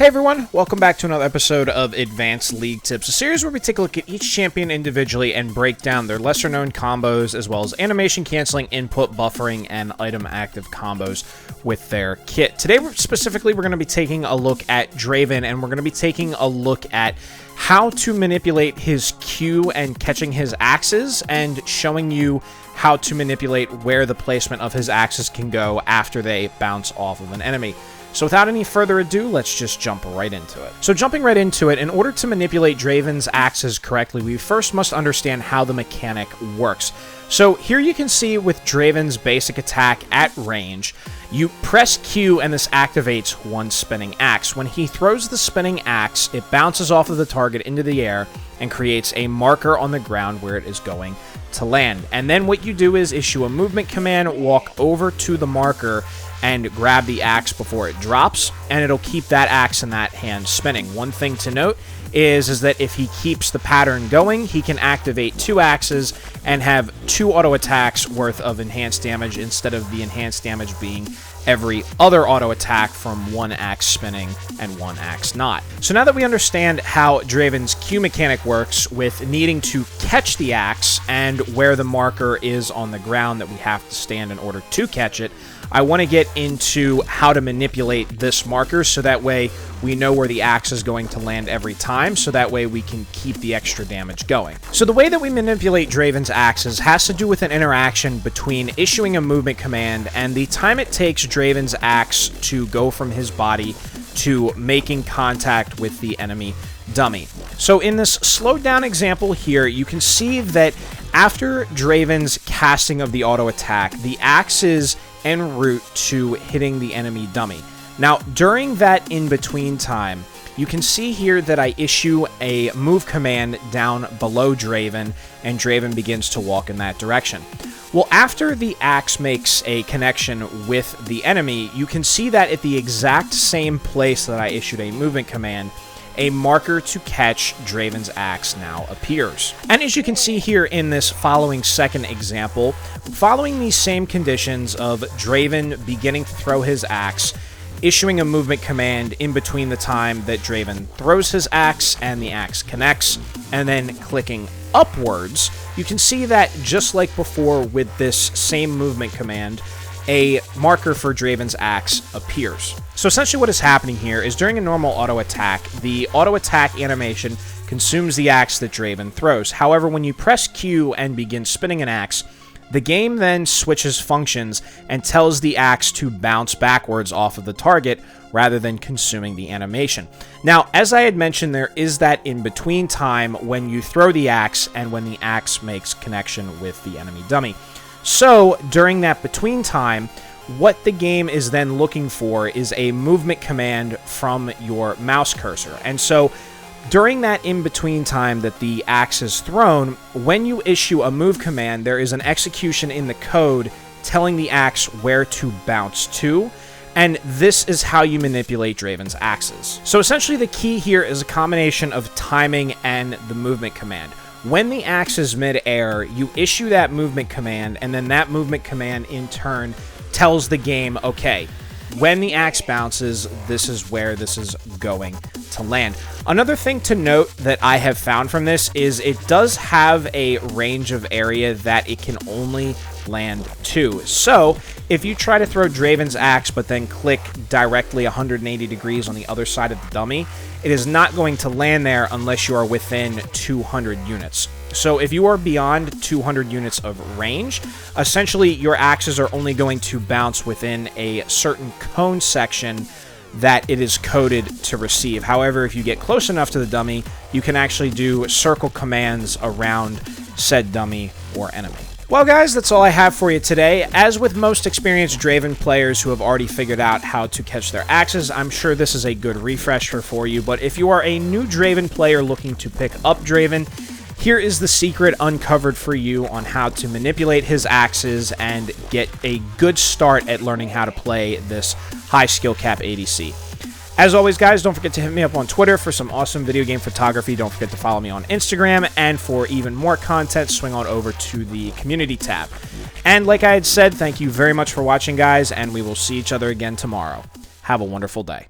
Hey everyone, welcome back to another episode of Advanced League Tips, a series where we take a look at each champion individually and break down their lesser known combos, as well as animation canceling, input buffering, and item active combos with their kit. Today specifically we're going to be taking a look at Draven, and we're going to be taking a look at how to manipulate his Q and catching his axes, and showing you how to manipulate where the placement of his axes can go after they bounce off of an enemy. So without any further ado, let's just jump right into it. So jumping right into it, in order to manipulate Draven's axes correctly, we first must understand how the mechanic works. So here you can see with Draven's basic attack at range, you press Q and this activates one spinning axe. When he throws the spinning axe, it bounces off of the target into the air and creates a marker on the ground where it is going to land. And then what you do is issue a movement command, walk over to the marker, and grab the axe before it drops, and it'll keep that axe in that hand spinning. One thing to note is that if he keeps the pattern going, he can activate two axes and have two auto attacks worth of enhanced damage instead of the enhanced damage being every other auto attack from one axe spinning and one axe not. So now that we understand how Draven's Q mechanic works with needing to catch the axe and where the marker is on the ground that we have to stand in order to catch it, I want to get into how to manipulate this marker so that way we know where the axe is going to land every time, so that way we can keep the extra damage going. So the way that we manipulate Draven's axes has to do with an interaction between issuing a movement command and the time it takes Draven's axe to go from his body to making contact with the enemy dummy. So in this slowed down example here, you can see that after Draven's casting of the auto attack, the axe is en route to hitting the enemy dummy. Now, during that in-between time, you can see here that I issue a move command down below Draven, and Draven begins to walk in that direction. Well, after the axe makes a connection with the enemy, you can see that at the exact same place that I issued a movement command, a marker to catch Draven's axe now appears. And as you can see here in this following second example, following these same conditions of Draven beginning to throw his axe, issuing a movement command in between the time that Draven throws his axe and the axe connects, and then clicking upwards, you can see that just like before with this same movement command, a marker for Draven's axe appears. So essentially what is happening here is during a normal auto attack, the auto attack animation consumes the axe that Draven throws. However, when you press Q and begin spinning an axe, the game then switches functions and tells the axe to bounce backwards off of the target rather than consuming the animation. Now, as I had mentioned, there is that in-between time when you throw the axe and when the axe makes connection with the enemy dummy. So, during that between time, what the game is then looking for is a movement command from your mouse cursor. And so, during that in-between time that the axe is thrown, when you issue a move command, there is an execution in the code telling the axe where to bounce to, and this is how you manipulate Draven's axes. So essentially the key here is a combination of timing and the movement command. When the axe is mid-air, you issue that movement command, and then that movement command in turn tells the game, okay, when the axe bounces, this is where this is going to land. Another thing to note that I have found from this is it does have a range of area that it can only land to. So if you try to throw Draven's axe but then click directly 180 degrees on the other side of the dummy, it is not going to land there unless you are within 200 units. So if you are beyond 200 units of range, essentially your axes are only going to bounce within a certain cone section that it is coded to receive. However, if you get close enough to the dummy, you can actually do circle commands around said dummy or enemy. Well guys, that's all I have for you today. As with most experienced Draven players who have already figured out how to catch their axes, I'm sure this is a good refresher for you, but if you are a new Draven player looking to pick up Draven, here is the secret uncovered for you on how to manipulate his axes and get a good start at learning how to play this high skill cap ADC. As always, guys, don't forget to hit me up on Twitter for some awesome video game photography. Don't forget to follow me on Instagram, and for even more content, swing on over to the community tab. And like I had said, thank you very much for watching, guys, and we will see each other again tomorrow. Have a wonderful day.